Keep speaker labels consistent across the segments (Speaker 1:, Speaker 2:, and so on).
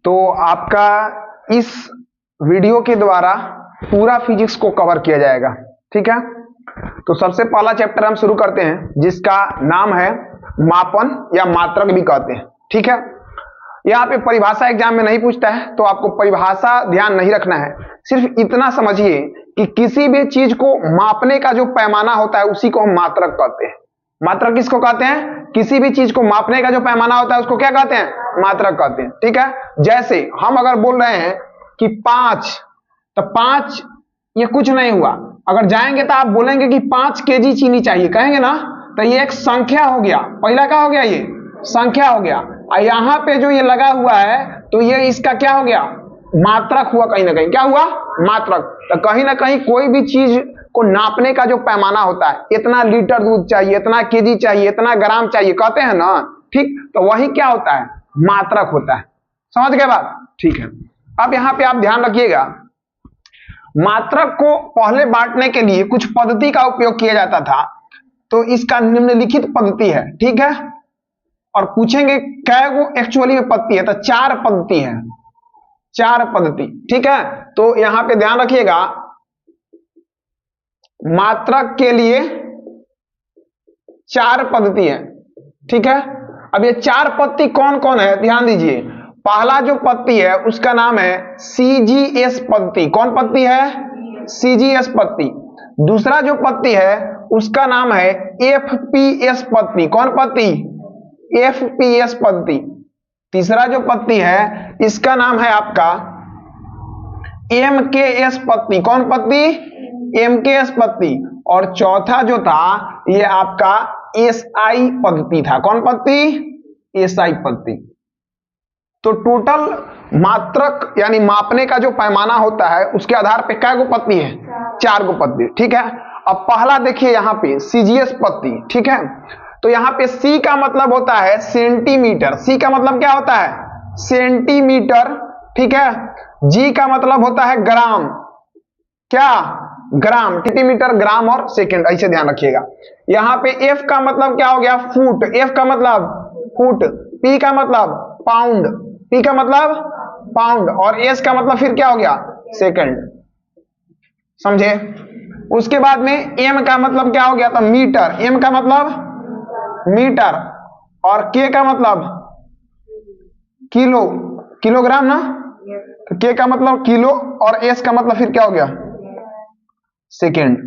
Speaker 1: तो आपका इस वीडियो के द्वारा पूरा फिजिक्स को कवर किया जाएगा। ठीक है, तो सबसे पहला चैप्टर हम शुरू करते हैं जिसका नाम है मापन या मात्रक भी कहते हैं। ठीक है, यहाँ पे परिभाषा एग्जाम में नहीं पूछता है तो आपको परिभाषा ध्यान नहीं रखना है, सिर्फ इतना समझिए कि किसी भी चीज को मापने का जो पैमाना होता है उसी को हम मात्रक कहते हैं। मात्रक किसको कहते हैं? किसी भी चीज को मापने का जो पैमाना होता है उसको क्या कहते हैं? मात्रक कहते हैं। ठीक है, जैसे हम अगर बोल रहे हैं कि 5, तो 5 ये कुछ नहीं हुआ। अगर जाएंगे तो आप बोलेंगे कि 5 केजी चीनी चाहिए, कहेंगे ना, तो ये एक संख्या हो गया। पहला क्या हो गया? ये संख्या हो गया। और यहां पे जो ये लगा हुआ है तो ये इसका क्या हो गया? मात्रक हुआ। कहीं ना कहीं क्या हुआ? मात्रक। तो कहीं ना कहीं कोई भी चीज को नापने का जो पैमाना होता है, इतना लीटर दूध चाहिए, इतना केजी चाहिए, इतना ग्राम चाहिए, कहते हैं ना। ठीक, तो वही क्या होता है? मात्रक होता है। समझ गए बात? ठीक है, अब यहां पे आप ध्यान रखिएगा, मात्रक को पहले बांटने के लिए कुछ पद्धति का उपयोग किया जाता था। तो इसका निम्नलिखित पद्धति है। ठीक है, और पूछेंगे क्या वो एक्चुअली में पद्धति है, तो 4 पद्धति है, 4 पद्धति। ठीक है, तो यहां पे ध्यान रखिएगा, मात्रक के लिए 4 पद्धति है। ठीक है, अब ये 4 पद्धति कौन कौन है ध्यान दीजिए। पहला जो पद्धति है उसका नाम है सीजीएस पद्धति। कौन पद्धति है? सीजीएस पद्धति। दूसरा जो पद्धति है उसका नाम है एफपीएस पद्धति। कौन पद्धति? एफपीएस पद्धति। तीसरा जो पद्धति है इसका नाम है आपका एमकेएस पद्धति। कौन पद्धति? एमकेएस पद्धति। और चौथा जो था ये आपका एसआई पद्धति था। कौन पद्धति? एसआई पद्धति। तो टोटल मात्रक यानी मापने का जो पैमाना होता है उसके आधार पे क्या गो पद्धति है? 4 गो पद्धति। ठीक है, अब पहला देखिए यहां पे सीजीएस पद्धति। ठीक है, तो यहां पे सी का मतलब होता है सेंटीमीटर। सी का मतलब क्या होता है? सेंटीमीटर। ठीक है, जी का मतलब होता है ग्राम। क्या? ग्राम। सेंटीमीटर, ग्राम और सेकंड, ऐसे ध्यान रखिएगा। यहां पे एफ का मतलब क्या हो गया? फुट। एफ का मतलब फुट। पी का मतलब पाउंड। पी का मतलब पाउंड। और एस का मतलब फिर क्या हो गया? सेकंड। समझे? उसके बाद में एम का मतलब क्या हो गया? तो मीटर। एम का मतलब मीटर। और के का मतलब किलो, किलोग्राम ना, तो के का मतलब किलो। और एस का मतलब फिर क्या हो गया? सेकेंड।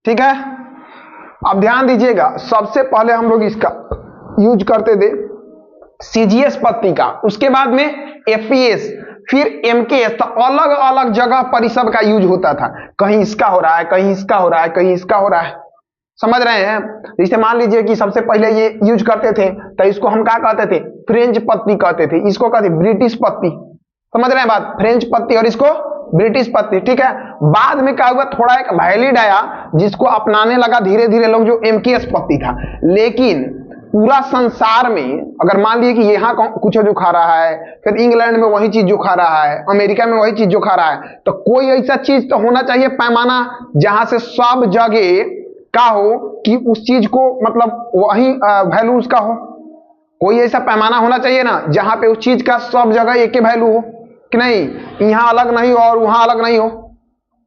Speaker 1: ठीक है, अब ध्यान दीजिएगा, सबसे पहले हम लोग इसका यूज करते थे सीजीएस पद्धति का, उसके बाद में एफपीएस, फिर एमकेएस। तो अलग अलग जगह पर इस सब का यूज होता था। कहीं इसका हो रहा है, कहीं इसका हो रहा है, कहीं इसका हो रहा है। समझ रहे हैं? जैसे मान लीजिए कि सबसे पहले ये यूज करते थे तो इसको हम क्या कहते थे? फ्रेंच पद्धति कहते थे। इसको कहते ब्रिटिश पद्धति। समझ रहे हैं बात? फ्रेंच पद्धति और इसको ब्रिटिश पद्धति। ठीक है, बाद में क्या हुआ, थोड़ा एक वैलिड आया जिसको अपनाने लगा धीरे धीरे लोग, जो एमकेएस पद्धति था। लेकिन पूरा संसार में अगर मान लीजिए कि यहाँ कुछ जो खा रहा है, फिर इंग्लैंड में वही चीज जो खा रहा है, अमेरिका में वही चीज जो खा रहा है, तो कोई ऐसा चीज तो होना चाहिए पैमाना जहां से सब जगह का हो कि उस चीज को मतलब वही वैल्यू उसका हो। कोई ऐसा पैमाना होना चाहिए ना जहां पे उस चीज का सब जगह एक ही वैल्यू हो, कि नहीं यहां अलग नहीं हो और वहां अलग नहीं हो।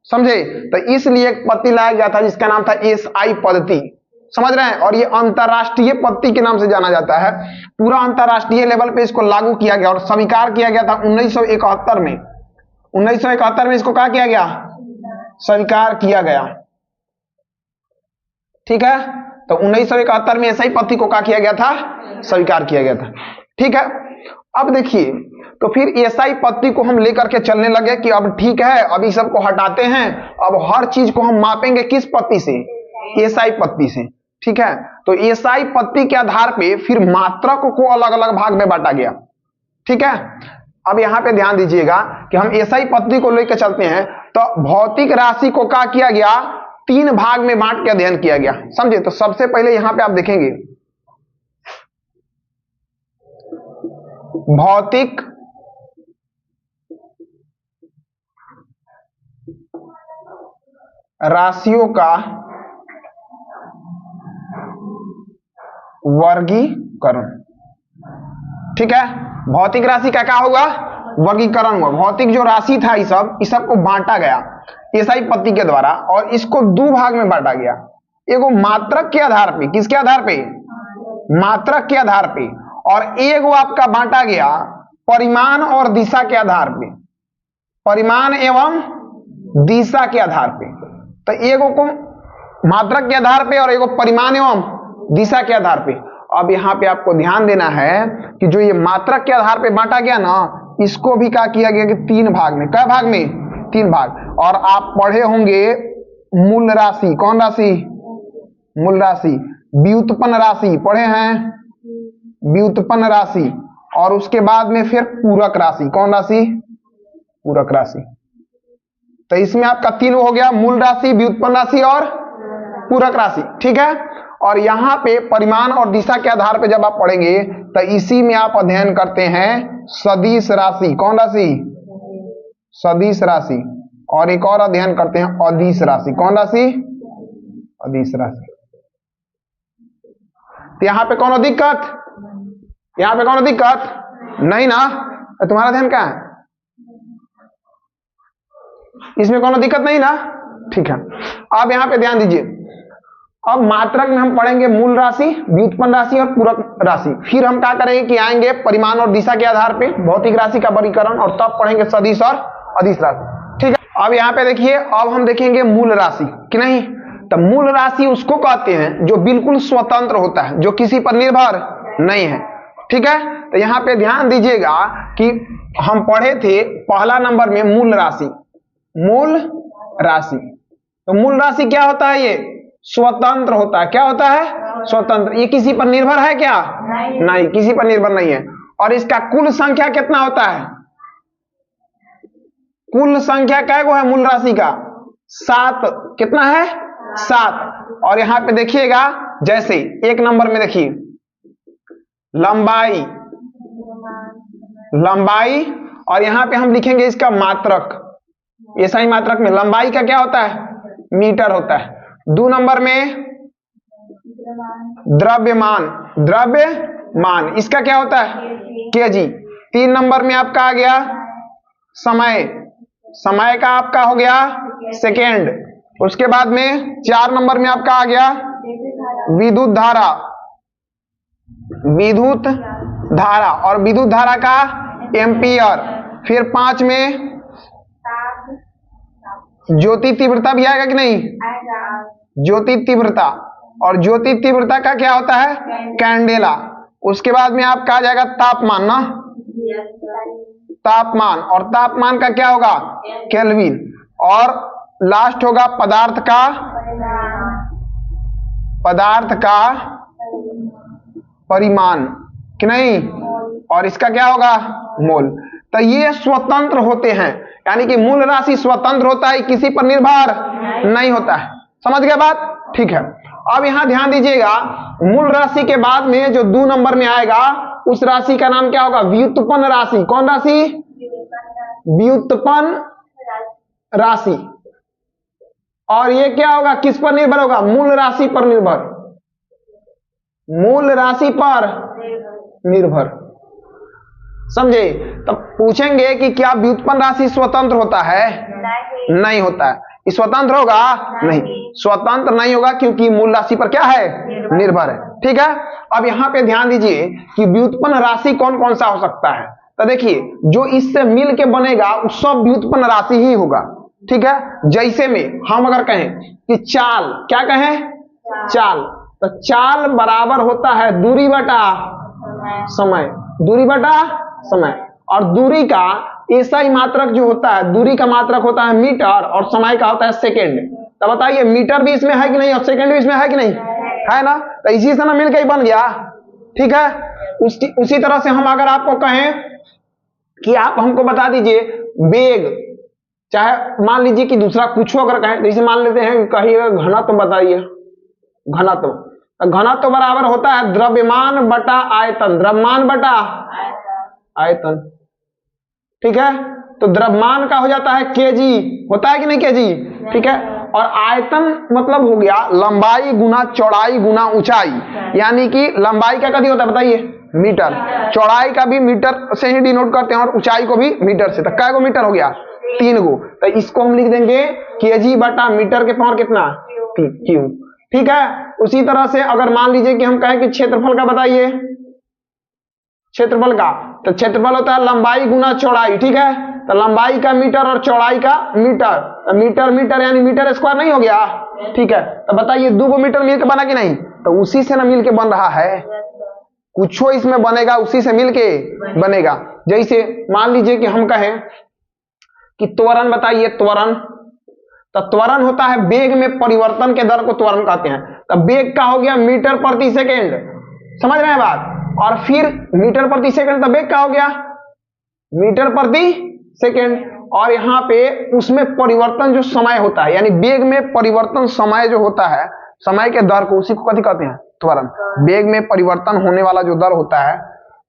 Speaker 1: समझे? तो इसलिए एक पद्धति लाया गया था जिसका नाम था एसआई पद्धति। समझ रहे हैं? और ये अंतरराष्ट्रीय पद्धति के नाम से जाना जाता है। पूरा अंतरराष्ट्रीय लेवल पे इसको लागू किया गया और स्वीकार किया गया था 1971 में। 1971 में इसको क्या किया गया? स्वीकार किया गया। ठीक है, तो 1971 में एसआई पद्धति को क्या किया गया था? स्वीकार किया गया था। ठीक है, अब देखिए, तो फिर एसआई पद्धति को हम लेकर के चलने लगे कि अब ठीक है, अब इस सब को हटाते हैं, अब हर चीज को हम मापेंगे किस पद्धति से? एसआई पद्धति से। ठीक है, तो एसआई पद्धति के आधार पे फिर मात्रक को अलग अलग भाग में बांटा गया। ठीक है, अब यहां पे ध्यान दीजिएगा कि हम एसआई पद्धति को लेकर चलते हैं तो भौतिक राशि को क्या किया गया? 3 भाग में बांट के अध्ययन किया गया। समझे? तो सबसे पहले यहां पे आप देखेंगे भौतिक राशियों का वर्गीकरण। ठीक है, भौतिक राशि का क्या होगा, वर्गीकरण हुआ। भौतिक जो राशि था इस सब को बांटा गया एसआई पद्धति के द्वारा और इसको दो भाग में बांटा गया। एगो मात्रक के आधार पे, किसके आधार पे, मात्रक के आधार पे, और एगो आपका बांटा गया परिमाण और दिशा के आधार पे, परिमाण एवं दिशा के आधार पे। तो एगो को मात्रक के आधार पे और एगो परिमाण एवं दिशा के आधार पे। अब यहां पे आपको ध्यान देना है कि जो ये मात्रक के आधार पे बांटा गया ना, इसको भी क्या किया गया कि तीन भाग में, क्या भाग में, तीन भाग। और आप पढ़े होंगे मूल राशि, कौन राशि, मूल राशि, व्युत्पन्न राशि पढ़े हैं, व्युत्पन्न राशि, और उसके बाद में फिर पूरक राशि, कौन राशि, पूरक राशि। तो इसमें आपका तीन हो गया, मूल राशि, व्युत्पन्न राशि और पूरक राशि, ठीक है। और यहां पे परिमाण और दिशा के आधार पे जब आप पढ़ेंगे तो इसी में आप अध्ययन करते हैं सदिश राशि, कौन राशि, सदिश राशि, और एक और अध्ययन करते हैं अदिश राशि, कौन राशि, अदिश राशि। तो यहां पे कौन दिक्कत, यहां पे कौन दिक्कत नहीं ना, तो तुम्हारा ध्यान क्या है, इसमें कौन दिक्कत नहीं ना, ठीक है। अब यहां पे ध्यान दीजिए, अब मात्रक में हम पढ़ेंगे मूल राशि, व्युत्पन्न राशि और पूरक राशि। फिर हम क्या करेंगे कि आएंगे परिमाण और दिशा के आधार पे भौतिक राशि का वर्गीकरण, और तब पढ़ेंगे सदिश और अदिश राशि, ठीक है। अब यहाँ पे देखिए, अब हम देखेंगे मूल राशि कि नहीं। तो मूल राशि उसको कहते हैं जो बिल्कुल स्वतंत्र होता है, जो किसी पर निर्भर नहीं है, ठीक है। तो यहाँ पे ध्यान दीजिएगा कि हम पढ़े थे पहला नंबर में मूल राशि, मूल राशि। तो मूल राशि क्या होता है, ये स्वतंत्र होता है, क्या होता है, स्वतंत्र। ये किसी पर निर्भर है क्या, नहीं, किसी पर निर्भर नहीं है। और इसका कुल संख्या कितना होता है, कुल संख्या क्या है मूल राशि का, 7, कितना है, 7। और यहां पे देखिएगा, जैसे एक नंबर में देखिए लंबाई, लंबाई, और यहां पे हम लिखेंगे इसका मात्रक, ऐसा ही मात्रक में लंबाई का क्या होता है, मीटर होता है। 2 नंबर में द्रव्यमान, द्रव्यमान इसका क्या होता है, केजी। 3 नंबर में आपका आ गया समय, समय का आपका हो गया सेकेंड। उसके बाद में 4 नंबर में आपका आ गया विद्युत धारा, विद्युत धारा, और विद्युत धारा का एम्पियर। फिर 5 में ज्योति तीव्रता भी आएगा कि नहीं, ज्योति तीव्रता, और ज्योति तीव्रता का क्या होता है, कैंडेला। उसके बाद में आपका आ जाएगा तापमान ना, तापमान, और तापमान का क्या होगा, केल्विन। और लास्ट होगा पदार्थ का, पदार्थ का परिमाण कि नहीं, और इसका क्या होगा, मोल। तो ये स्वतंत्र होते हैं, यानी कि मूल राशि स्वतंत्र होता है, किसी पर निर्भर नहीं होता है। समझ गए बात, ठीक है। अब यहां ध्यान दीजिएगा, मूल राशि के बाद में जो 2 नंबर में आएगा उस राशि का नाम क्या होगा, व्युत्पन्न राशि, कौन राशि, व्युत्पन्न राशि। और ये क्या होगा, किस पर निर्भर होगा, मूल राशि पर निर्भर, मूल राशि पर निर्भर, समझे। तब पूछेंगे कि क्या व्युत्पन्न राशि स्वतंत्र होता है, नहीं होता है। स्वतंत्र होगा, नहीं, स्वतंत्र नहीं होगा, क्योंकि मूल राशि पर क्या है, निर्भर है, ठीक है। अब यहां पे ध्यान दीजिए कि व्युत्पन्न राशि कौन कौन सा हो सकता है। तो देखिए, जो इससे मिल के बनेगा वो सब व्युत्पन्न राशि ही होगा, ठीक है। जैसे में हम अगर कहें कि चाल, क्या कहें, चाल, तो चाल बराबर होता है दूरी बटा समय, दूरी बटा समय। और दूरी का ऐसा ही मात्रक जो होता है, दूरी का मात्रक होता है मीटर और समय का होता है सेकेंड। तो बताइए, मीटर भी इसमें है कि नहीं, और सेकेंड भी इसमें है कि नहीं, है ना। तो इसी से ना मिलकर ही बन गया, ठीक है। उसी तरह से हम अगर आपको कहें कि आप हमको बता दीजिए वेग, चाहे मान लीजिए कि दूसरा कुछ अगर कहें, जैसे मान लेते हैं कहिएगा घनत्व बताइए, घनत्व, तो घनत्व बराबर होता है द्रव्यमान बटा आयतन, द्रव्यमान बटा आयतन, ठीक है। तो द्रव्यमान का हो जाता है केजी, होता है कि नहीं केजी, ठीक है। और आयतन मतलब हो गया लंबाई गुना चौड़ाई गुना ऊंचाई, यानी कि लंबाई का कभी होता है बताइए, मीटर, चौड़ाई का भी मीटर से ही डिनोट करते हैं और ऊंचाई को भी मीटर से। तो कै गो मीटर हो गया? 3 गो। तो इसको हम लिख देंगे केजी बटा मीटर के पावर कितना? क्यू। ठीक है। उसी तरह से अगर मान लीजिए कि हम कहें कि क्षेत्रफल का बताइए, क्षेत्रफल का, तो क्षेत्रफल होता है लंबाई गुना चौड़ाई। ठीक है। तो लंबाई का मीटर और चौड़ाई का मीटर, तो मीटर मीटर यानी मीटर स्क्वायर नहीं हो गया? ठीक है। तो बताइए 2 मीटर मिलकर बना कि नहीं? तो उसी से ना मिलके बन रहा है, कुछ इसमें बनेगा उसी से मिलके बनेगा। जैसे मान लीजिए कि हम कहें कि त्वरण बताइए, त्वरण। तो त्वरण होता है वेग में परिवर्तन के दर को त्वरण कहते हैं। तो वेग का हो गया मीटर प्रति सेकेंड, समझ रहे हैं बात? और फिर मीटर प्रति सेकेंड, तो वेग का हो गया मीटर प्रति सेकेंड। और यहाँ पे उसमें परिवर्तन जो समय होता है, यानी वेग में परिवर्तन समय जो होता है, समय के दर को, उसी को कथी कहते हैं? त्वरण। वेग में परिवर्तन होने वाला जो दर होता है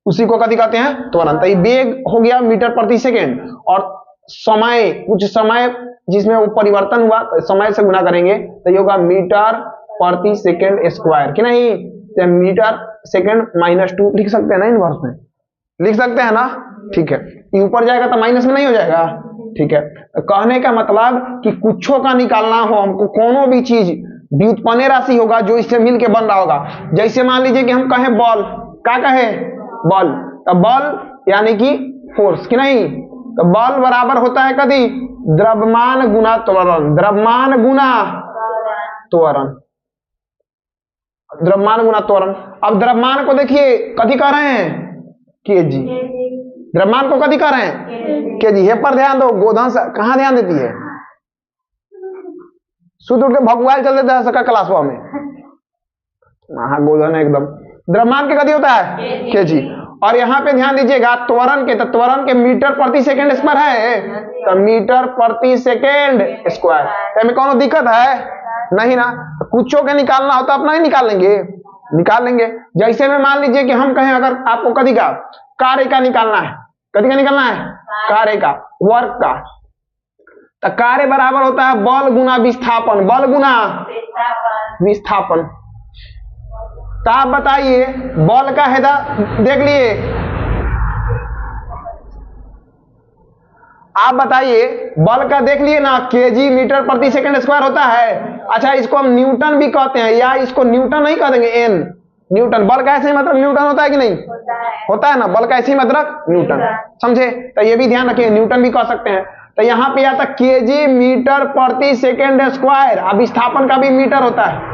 Speaker 1: उसी को कथी कहते हैं? त्वरण। तो ये वेग हो गया मीटर प्रति सेकेंड, और समय, कुछ समय जिसमें वो परिवर्तन हुआ, समय से गुना करेंगे तो ये होगा मीटर प्रति सेकेंड स्क्वायर, कि नहीं? तो मीटर सेकेंड -2 लिख सकते हैं ना, इनवर्स में लिख सकते हैं ना? ठीक है। ये ऊपर जाएगा तो माइनस में नहीं हो जाएगा? ठीक है। तो कहने का मतलब कि कुछों का निकालना हो हमको, कोनो भी चीज व्युत्पन्न राशि होगा जो इससे मिलके बन रहा होगा। जैसे मान लीजिए कि हम कहें बॉल, क्या कहे? बॉल। तो बॉल यानी कि फोर्स, कि नहीं? तो बॉल बराबर होता है कभी द्रव्यमान गुना त्वरण, द्रव्यमान गुना त्वरण, द्रव्यमान गुना त्वरण। अब द्रव्यमान को देखिए कथी कह रहे हैं? केजी। द्रव्यमान को कथी कह रहे हैं? केजी। ये पर ध्यान दो, गोधन से कहां ध्यान देती है? सुध उठ के भगवान चल देता है सका क्लासवा में। हाँ, गोधन एकदम। द्रव्यमान के कथी होता है? केजी। और यहाँ पे ध्यान दीजिएगा त्वरण के, तो त्वरण के मीटर प्रति सेकेंड स्क्वायर है, तो मीटर प्रति सेकेंड स्क्वायर। तो कौन दिक्कत है? नहीं ना। तो कुछों के निकालना होता अपना ही निकाल लेंगे, निकाल लेंगे। जैसे में मान लीजिए कि हम कहें अगर आपको कदी का कार्य का निकालना है, कदी का निकालना है? कार्य का, वर्क का। तो कार्य बराबर होता है बल गुना विस्थापन, बल गुना विस्थापन। तो आप बताइए बल का है, देख लिए, आप बताइए बल का देख लिए ना, केजी मीटर प्रति सेकंड स्क्वायर होता है। अच्छा, इसको हम न्यूटन भी कहते हैं, या इसको न्यूटन नहीं कह देंगे, एन न्यूटन। बल का ऐसे ही मतलब न्यूटन होता है कि नहीं? होता है ना, बल का ऐसे ही मतलब न्यूटन, समझे? तो ये भी ध्यान रखिए, न्यूटन भी कह सकते हैं। तो यहाँ पे आता केजी मीटर प्रति सेकेंड स्क्वायर। अब विस्थापन का भी मीटर होता है,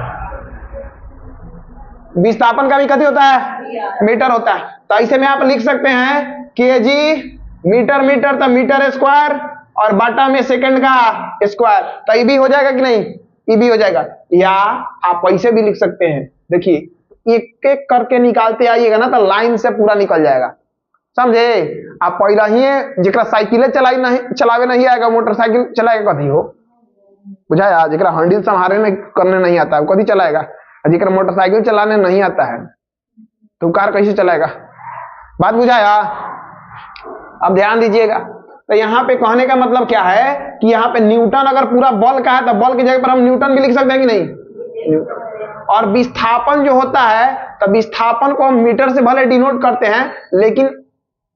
Speaker 1: विस्थापन का भी कथी होता है? मीटर होता है। तो ऐसे में आप लिख सकते हैं केजी मीटर, मीटर तो मीटर स्क्वायर, और बाटा में सेकंड का स्क्वायर। तो ये भी हो जाएगा कि नहीं? ये भी हो जाएगा। या आप ऐसे भी लिख सकते हैं, देखिए एक एक करके निकालते आइएगा ना तो लाइन से पूरा निकल जाएगा, समझे? आप पहला ही जिकरा साइकिल चलावे नहीं आएगा, मोटरसाइकिल चलाएगा कभी हो, बुझाया? जिकरा हैंडल संभालने करने नहीं आता है वो कभी चलाएगा, जिकरा मोटरसाइकिल चलाने नहीं आता है तो कार कैसे चलाएगा? बात बुझाया? अब ध्यान दीजिएगा। तो यहाँ पे कहने का मतलब क्या है कि यहाँ पे न्यूटन अगर पूरा बल का है तो बल की जगह पर हम न्यूटन भी लिख सकते हैं कि नहीं? और विस्थापन जो होता है, तो विस्थापन को हम मीटर से भले डिनोट करते हैं, लेकिन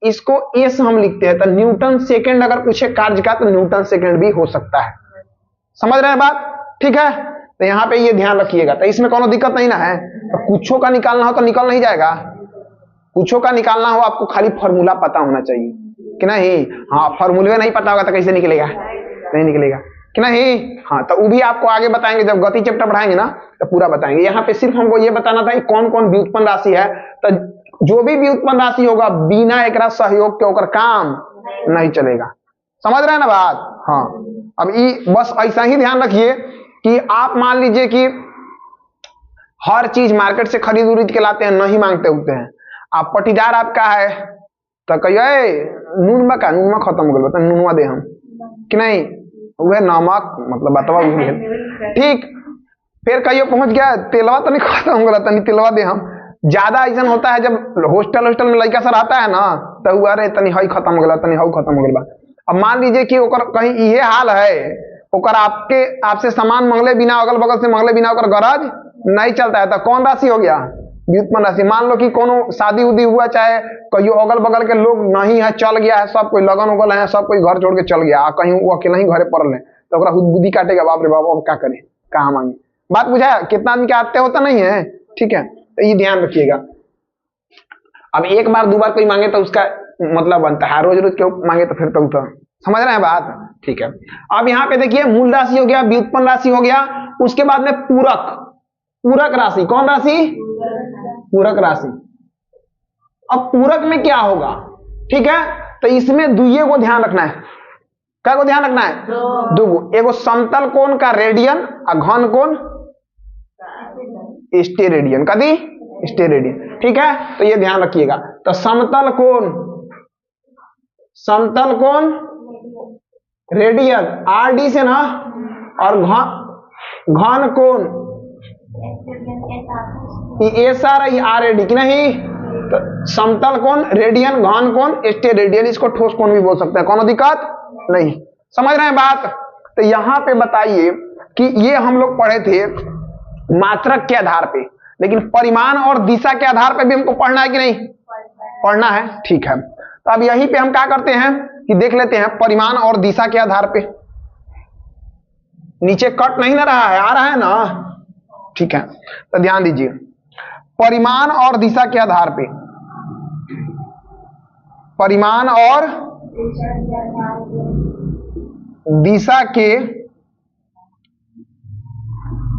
Speaker 1: इसको एस हम लिखते हैं। तो न्यूटन सेकेंड अगर पूछे कार्य का तो न्यूटन सेकेंड भी हो सकता है, समझ रहे हैं बात? ठीक है। तो यहाँ पे ये ध्यान रखिएगा। तो इसमें कोनो दिक्कत नहीं ना है। तो कुछों का निकालना हो तो निकल नहीं जाएगा, कुछों का निकालना हो आपको खाली फॉर्मूला पता होना चाहिए कि नहीं? हाँ, फॉर्मूले नहीं पता होगा तो कैसे निकलेगा? नहीं निकलेगा कि नहीं? हाँ, तो वो भी आपको आगे बताएंगे, जब गति चैप्टर पढ़ाएंगे ना तो पूरा बताएंगे। यहाँ पे सिर्फ हमको ये बताना था कि कौन कौन व्युत्पन्न राशि है। तो जो भी व्युत्पन्न राशि होगा बिना एकरा सहयोग के होकर काम नहीं चलेगा, समझ रहे हैं ना बात? हाँ। अब ये बस ऐसा ही ध्यान रखिए कि आप मान लीजिए कि हर चीज मार्केट से खरीद उरीद के लाते हैं, नहीं मांगते होते हैं। आप पटीदार आपका है तो कहिए नूनमा का, नूनमा खत्म हो गया, नूनमा दे हम कि नहीं? वह नमक मतलब बतवा ठीक। फिर कहियो पहुंच गया तेलवा तो नहीं खत्म हो गया, तनी तेलवा दे हम। ज्यादा ऐसा होता है जब हॉस्टल में लड़का सर आता है ना तो अरे तनी हई खत्म हो गया, तनी हऊ खत्म हो गया। अब मान लीजिए कि ओकर कहीं ये हाल है, ओकर आपसे सामान मंगले बिना, अगल बगल से मंगले बिना ओकर गरज नहीं चलता है, तो कौन राशि हो गया? व्युत्पन्न राशि। मान लो कि कोनो शादी उदी हुआ, चाहे कहीं अगल बगल के लोग नहीं है, चल गया है, सब कोई लगन उगल है, सब कोई घर छोड़ के चल गया, कहीं वो अकेला ही घरे पड़ल है, तो ओकरा बुद्धि काटेगा, बाप रे बाप अब क्या करे, कहाँ मांगे। बात बुझाया? कितना आदमी के आते होता नहीं है, ठीक है, तो ये ध्यान रखिएगा। अब एक बार दो बार कोई मांगे तो उसका मतलब बनता है, रोज रोज क्यों मांगे तो फिर तो समझ रहे हैं बात, ठीक है। अब यहाँ पे देखिए मूल राशि हो गया, व्युत्पन्न राशि हो गया, उसके बाद में पूरक, पूरक राशि। कौन राशि? पूरक राशि। अब पूरक में क्या होगा, ठीक है, तो इसमें दुइये को ध्यान रखना है। क्या को ध्यान रखना है? दो। एगो समतल कोण का रेडियन और घन कोण स्टेरेडियन, कदी स्टेरेडियन, ठीक है, तो ये ध्यान रखिएगा। तो समतल कोण रेडियन आरडी से ना, और घन कोण S R R A D की नहीं, तो समतल कोण रेडियन, घन कोण स्टेरेडियन, इसको ठोस कोण भी बोल सकते हैं, कोनो दिक्कत नहीं। समझ रहे हैं बात? तो यहां पे बताइए कि ये हम लोग पढ़े थे मात्रक के आधार पे, लेकिन परिमाण और दिशा के आधार पे भी हमको पढ़ना है कि नहीं? पढ़ना है, ठीक है। तो अब यहीं पे हम क्या करते हैं कि देख लेते हैं परिमाण और दिशा के आधार पे। नीचे कट नहीं ना रहा है, आ रहा है ना, ठीक है, तो ध्यान दीजिए। परिमाण और दिशा के आधार पे, परिमाण और दिशा के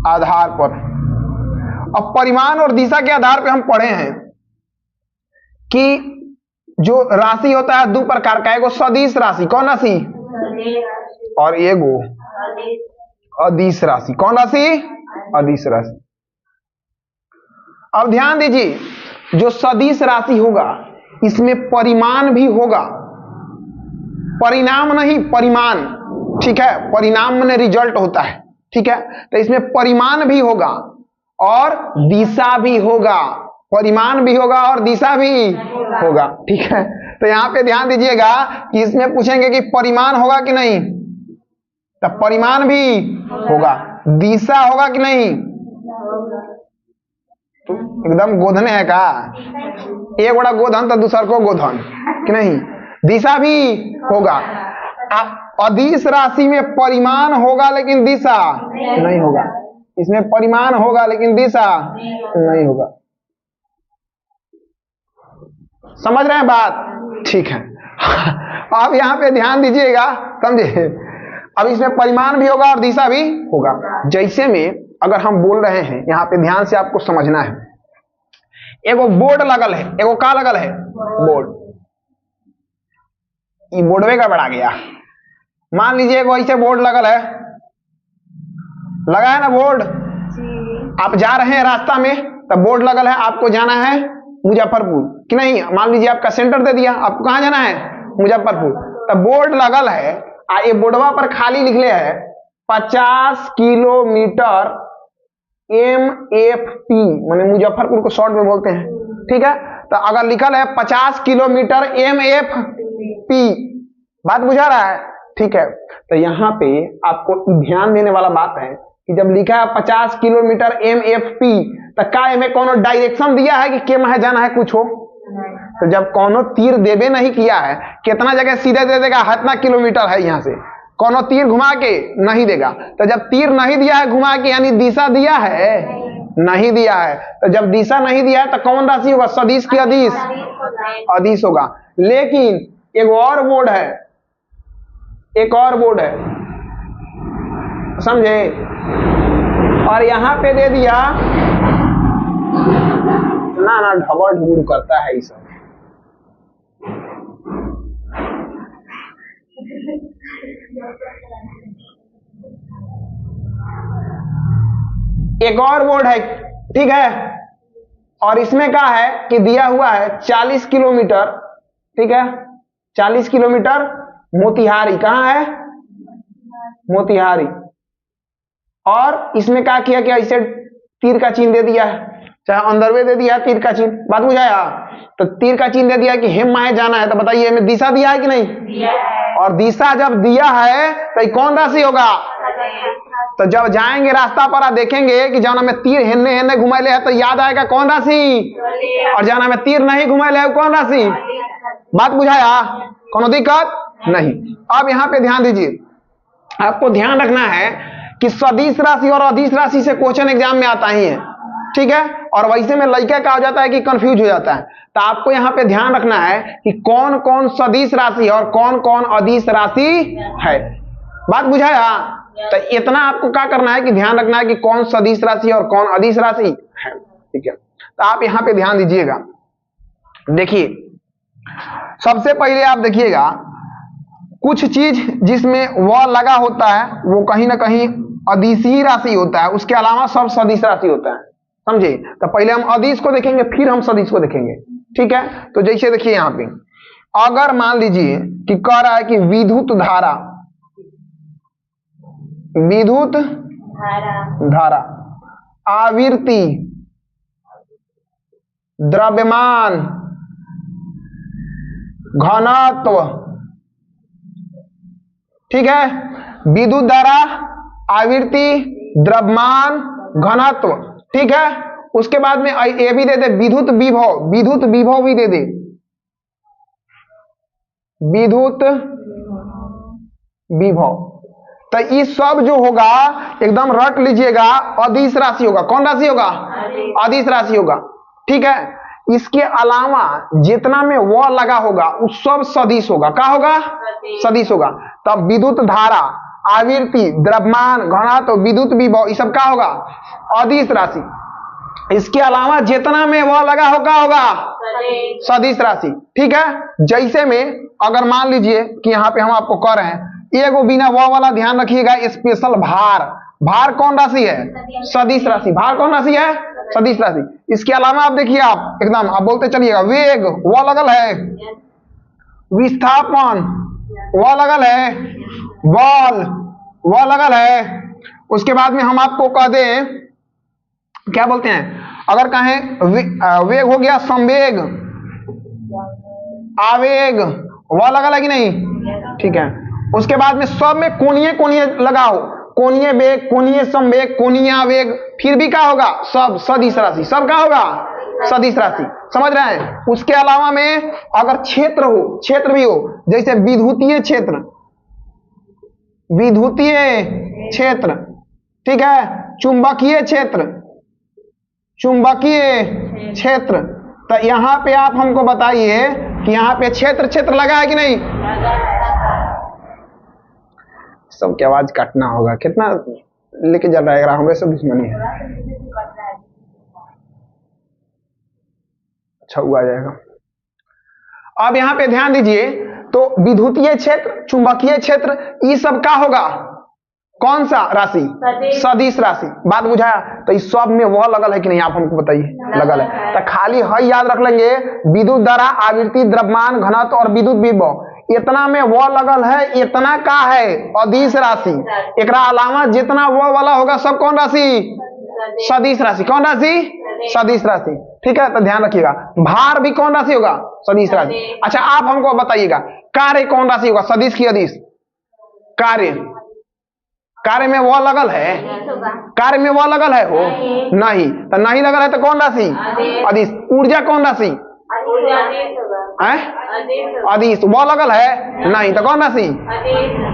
Speaker 1: आधार पर, अब परिमाण और दिशा के आधार पे हम पढ़े हैं कि जो राशि होता है दो प्रकार का, एगो सदिश राशि, कौन राशि? और एगो अदिश राशि। कौन राशि? अदिश राशि। अब ध्यान दीजिए, जो सदिश राशि होगा इसमें परिमाण भी होगा, परिणाम नहीं, परिमाण, ठीक है, परिणाम में रिजल्ट होता है, ठीक है, तो इसमें परिमाण भी होगा और दिशा भी होगा, परिमाण भी होगा और दिशा भी होगा, ठीक है। तो यहां पे ध्यान दीजिएगा कि इसमें पूछेंगे कि परिमाण होगा कि नहीं, तो परिमाण भी होगा, दिशा होगा कि नहीं, तो एकदम गोधने है का, एक बड़ा गोधन तो दूसर को गोधन कि नहीं, दिशा भी होगा। अदिश राशि में परिमाण होगा लेकिन दिशा नहीं होगा, इसमें परिमाण होगा लेकिन दिशा नहीं होगा। समझ रहे हैं बात? ठीक है। अब यहां पे ध्यान दीजिएगा, समझे, अब इसमें परिमाण भी होगा और दिशा भी होगा। जैसे में अगर हम बोल रहे हैं, यहां पे ध्यान से आपको समझना है, एगो बोर्ड लगल है, एगो का लगल है? बोर्ड। ये बोर्डवे का बढ़ा गया, मान लीजिए एगो ऐसे बोर्ड लगल है, लगा है ना बोर्ड, आप जा रहे हैं रास्ता में, तब बोर्ड लगल है, आपको जाना है मुजफ्फरपुर कि नहीं, मान लीजिए आपका सेंटर दे दिया, आपको कहां जाना है? मुजफ्फरपुर। तब बोर्ड लगल है, ये बोर्डवा पर खाली लिखले है 50 किलोमीटर MFP, माने मुजफ्फरपुर को शॉर्ट में बोलते हैं, ठीक है। तो अगर लिखल है 50 किलोमीटर MFP, बात बुझा रहा है, ठीक है। तो यहाँ पे आपको ध्यान देने वाला बात है कि जब लिखा है 50 किलोमीटर MFP, तो का में कोनो डायरेक्शन दिया है कि केम है जाना है कुछ हो? तो जब कोनो तीर देवे नहीं किया है, कितना जगह सीधे दे देगा, कितना किलोमीटर है यहाँ से, कोनो तीर घुमा के नहीं देगा। तो जब तीर नहीं दिया है घुमा के, यानी दिशा दिया है नहीं दिया है, तो जब दिशा नहीं दिया है तो कौन राशि होगा? सदिश की अदिश? अदिश होगा। लेकिन एक और बोर्ड है, एक और बोर्ड है, समझे, और यहां पे दे दिया ना ना ढबड़ ढुड़ करता है ये सब। एक और बोर्ड है, ठीक है, और इसमें क्या है कि दिया हुआ है 40 किलोमीटर, ठीक है, 40 किलोमीटर मोतिहारी। कहां है? मोतिहारी। और इसमें क्या किया कि ऐसे तीर का चिन्ह दे दिया है, चाहे अंदर में दे दिया है तीर का चिन्ह, बात बुझाया? तो तीर का चिन्ह दे दिया कि हेम माहे जाना है, तो बताइए हमें दिशा दिया है कि नहीं? दिया है। और दिशा जब दिया है तो कौन राशि होगा? तो जब जाएंगे रास्ता पर देखेंगे कि जौना में तीर हेन्ने हेन्ने घुमाइले है तो याद आएगा कौन राशि, और जौना में तीर नहीं घुमाइले है कौन राशि। बात बुझाया, कोनो दिक्कत नहीं। अब यहाँ पे ध्यान दीजिए, आपको ध्यान रखना है कि सदिश राशि और अदिश राशि से क्वेश्चन एग्जाम में आता ही है, ठीक है। और वैसे में लड़का क्या हो जाता है कि कंफ्यूज हो जाता है। तो आपको यहाँ पे ध्यान रखना है कि कौन कौन सदिश राशि और कौन कौन अदिश राशि है। बात बुझाया। तो इतना आपको क्या करना है कि ध्यान रखना है कि कौन सदिश राशि और कौन अदिश राशि है, ठीक है। तो आप यहाँ पे ध्यान दीजिएगा। देखिए सबसे पहले आप देखिएगा, कुछ चीज जिसमें व लगा होता है वो कहीं ना कहीं अदिशी राशि होता है, उसके अलावा सब सदिश राशि होता है, समझे। तो पहले हम अदिश को देखेंगे फिर हम सदिश को देखेंगे, ठीक है। तो जैसे देखिए यहाँ पे अगर मान लीजिए कि कह रहा है कि विद्युत धारा, विद्युत धारा, आवृत्ति, द्रव्यमान, घनत्व, ठीक है। विद्युत धारा, आवृत्ति, द्रव्यमान, घनत्व, ठीक है। उसके बाद में ये भी दे दे विद्युत विभव, विद्युत विभव भी दे दे, विद्युत विभव। तो ये सब जो होगा एकदम रट लीजिएगा, अदिश राशि होगा। कौन राशि होगा? अदिश राशि होगा, ठीक है। इसके अलावा जितना में वो लगा होगा उस सब सदिश होगा। क्या होगा? सदिश होगा। तब विद्युत धारा, आवृत्ति, द्रव्यमान, घनत्व, विद्युत विभव, ये सब क्या होगा? अदिश राशि। इसके अलावा जितना में वो लगा होगा सदिश राशि, ठीक है। जैसे में अगर मान लीजिए कि यहाँ पे हम आपको कह रहे हैं एगो बिना वो वाला ध्यान रखिएगा, स्पेशल भार, भार कौन राशि है? सदिश राशि। भार कौन राशि है? सदिश राशि। इसके अलावा आप देखिए, आप एकदम आप बोलते चलिएगा, वेग वो लगल है, विस्थापन वो लगल है, बल वो लगल है। उसके बाद में हम आपको कह दें क्या बोलते हैं, अगर कहें वेग हो गया, संवेग, आवेग वो लगल है कि नहीं, ठीक है। उसके बाद में सब में कोणीय कोणीय लगाओ, कोणीय वेग, कोणीय संवेग, कोणीय आवेग, फिर भी क्या होगा? सब सदिश राशि। सब क्या होगा? सदिश राशि। समझ रहे हैं? उसके अलावा में अगर क्षेत्र हो, क्षेत्र भी हो, जैसे विद्युतीय क्षेत्र, विद्युतीय क्षेत्र, ठीक है, चुंबकीय क्षेत्र, चुंबकीय क्षेत्र। तो यहां पे आप हमको बताइए कि यहां पे क्षेत्र क्षेत्र लगा है कि नहीं? सबकी आवाज काटना होगा, कितना लेके चल रहा है, हमें से दुश्मनी है। अच्छा हुआ जाएगा। अब यहां पे ध्यान दीजिए, तो विद्युतीय क्षेत्र, चुंबकीय क्षेत्र, ये सब क्या होगा? कौन सा राशि? सदिश राशि। बात बुझाया? तो इस सब में वह लगल है कि नहीं, आप हमको बताइए। लगल है। तो खाली है याद रख लेंगे, विद्युत धारा, आवृत्ति, द्रव्यमान, घनत्व और विद्युत विभव, इतना में वो लगल है, इतना का है? अदिश राशि। एकरा अलावा जितना वो वाला होगा सब कौन राशि? सदिश राशि। कौन राशि? सदिश राशि, ठीक है। तो ध्यान रखिएगा, भार भी कौन राशि होगा? सदिश राशि। अच्छा आप हमको बताइएगा, कार्य कौन राशि होगा? सदिश की अदिश? कार्य, कार्य में वो लगल है? कार्य में वो लगल है? हो नहीं, तो नहीं लगल है तो कौन राशि? अदिश। ऊर्जा कौन राशि? अदिश। वो लगल है? नहीं, तो कौन राशि?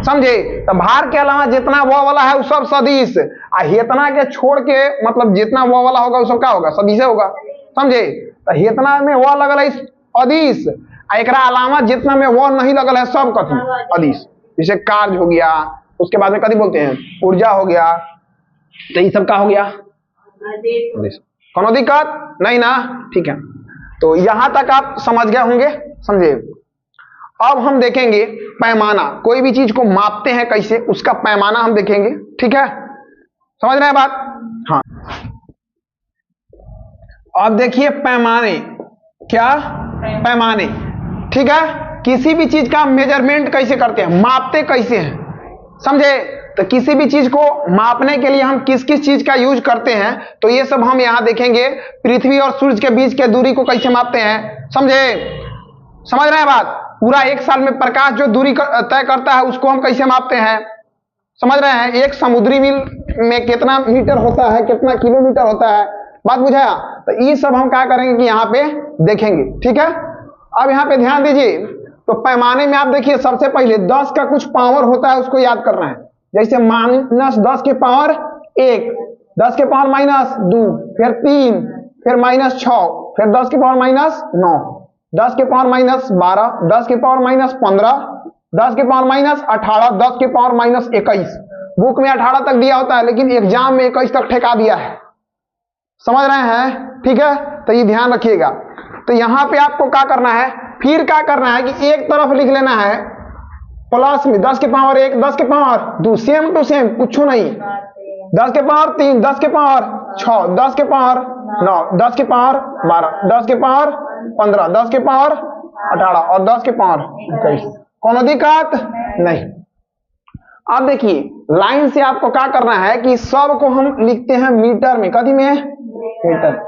Speaker 1: समझे? तो भार के अलावा जितना वो वाला है वो सब सदिश, हेतना के छोड़ के मतलब जितना वो वाला होगा वो सब क्या होगा? सदिश होगा, समझे। तो हेतना में वो लगल है अदिश, एकरा अलावा जितना में वो नहीं लगल है सब कथी? अदिश। जैसे कार्य हो गया, उसके बाद में कभी बोलते हैं ऊर्जा हो गया, तो ये सब का हो गया? कोनो दिक्कत नहीं ना, ठीक है। तो यहां तक आप समझ गए होंगे, समझे। अब हम देखेंगे पैमाना, कोई भी चीज को मापते हैं कैसे, उसका पैमाना हम देखेंगे, ठीक है। समझ रहे हैं बात? हाँ। अब देखिए पैमाने, क्या पैमाने, ठीक है। किसी भी चीज का मेजरमेंट कैसे करते हैं, मापते कैसे हैं, समझे। तो किसी भी चीज को मापने के लिए हम किस किस चीज का यूज करते हैं, तो ये सब हम यहां देखेंगे। पृथ्वी और सूर्य के बीच के दूरी को कैसे मापते हैं, समझे। समझ रहे हैं बात? पूरा एक साल में प्रकाश जो दूरी तय करता है उसको हम कैसे मापते हैं, समझ रहे हैं। एक समुद्री मील में कितना मीटर होता है, कितना किलोमीटर होता है, बात बुझाया। तो ये सब हम क्या करेंगे कि यहाँ पे देखेंगे, ठीक है। अब यहाँ पे ध्यान दीजिए, तो पैमाने में आप देखिए सबसे पहले 10 का कुछ पावर होता है उसको याद करना है। जैसे -10 के पावर 1, 10 के पावर -2, फिर 3, फिर -6, फिर 10 के पावर -9, 10 के पावर -12, 10 के पावर -15, 10 के पावर -18, 10 के पावर -21। बुक में 18 तक दिया होता है लेकिन एग्जाम में 21 तक ठेका दिया है, समझ रहे हैं, ठीक है। तो ये ध्यान रखिएगा। तो यहां पे आपको क्या करना है, फिर क्या करना है कि एक तरफ लिख लेना है प्लस में 10 के पावर 1, 10 के पावर 2, सेम टू सेम, कुछ नहीं, 10 के पावर 3, 10 के पावर 6, 10 के पावर 9, 10 के पावर 12, 10 के पावर 15, 10 के पावर 18 और 10 के पावर 21। कोनो दिक्कत नहीं। अब देखिए लाइन से आपको क्या करना है कि सब को हम लिखते हैं मीटर में, कथी में, मीटर।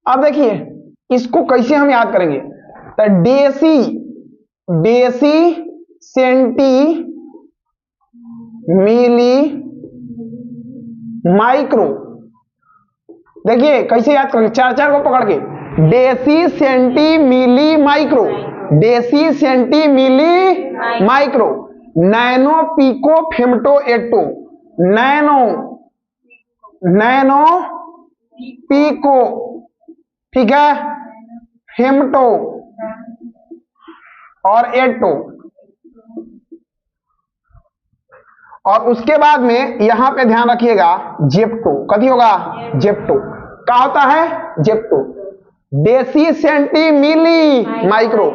Speaker 1: अब देखिए इसको कैसे हम याद करेंगे, तो डेसी सेंटी मिली माइक्रो। देखिए कैसे याद करेंगे, 4 को पकड़ के, deci centi milli micro, deci centi milli micro, nano pico femto atto, nano pico, ठीक है, फेमटो और एटो। और उसके बाद में यहां पे ध्यान रखिएगा जेप्टो, कथी होगा, जेप्टो। क्या होता है, zepto, deci centi milli micro,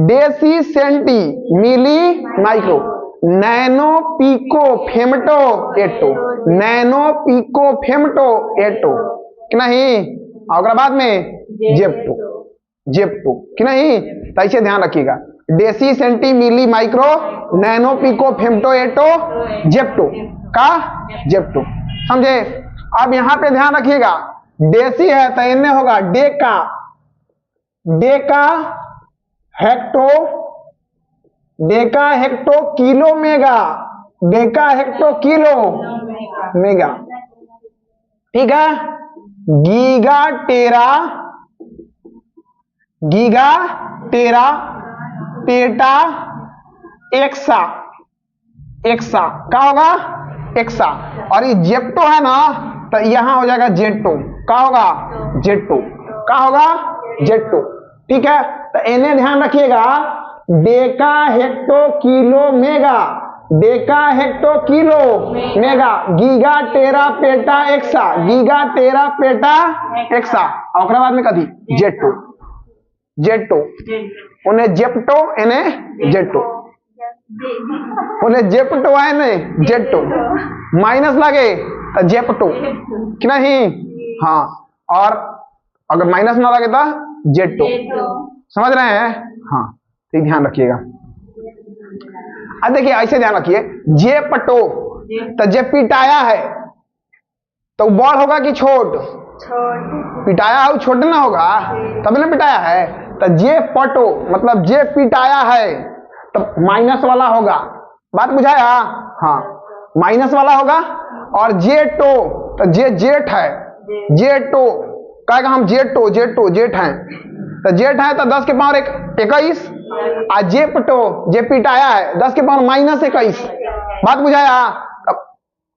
Speaker 1: deci centi milli micro, nano pico femto atto, nano pico femto atto कि नहीं। और बाद में जेप्टो, जेप्टो कि नहीं। तो ऐसे ध्यान रखिएगा, deci centi milli micro, nano pico femto atto, zepto का, जेप्टो, समझे। अब यहां पे ध्यान रखिएगा, डेसी है तो इनमें होगा deca, deca hecto, deca hecto kilo mega, deca hecto kilo mega, ठीक है। Giga tera, giga tera peta exa, exa क्या होगा, एक्सा। और ये जेप्टो है ना, तो यहां हो जाएगा जेटो, क्या होगा, जेटो, क्या होगा, जेटो, ठीक है। तो इन्हें ध्यान रखिएगा, deca hecto kilo mega, deca hecto kilo mega, giga tera peta exa, giga tera peta exa. और बाद में कथी, जेटो, जेटो, उन्हें जेप्टो इन्हें जेटो, उन्हें जेप्टो है नहीं जेटो, माइनस लगे तो जेप्टो कि नहीं, हाँ। और अगर माइनस ना लगे तो जेटो, समझ रहे हैं, हाँ। तो ध्यान रखिएगा। अब देखिए ऐसे ध्यान रखिए, जेपटो, तो जे पिटाया है तो बड़ होगा कि छोट, पिटाया है छोटा ना होगा, तब ना पिटाया है। तो जे पटो मतलब जे पिटाया है तो माइनस वाला होगा, बात बुझाया, हाँ, माइनस वाला होगा। और जेटो तो जे जेठ है, जेटो कहेगा हम जेटो, जेटो जेठ है, तो जेठ है तो 10 के पावर 21, और जेपटो जे पिटाया है 10 के पावर -21, बात बुझाया।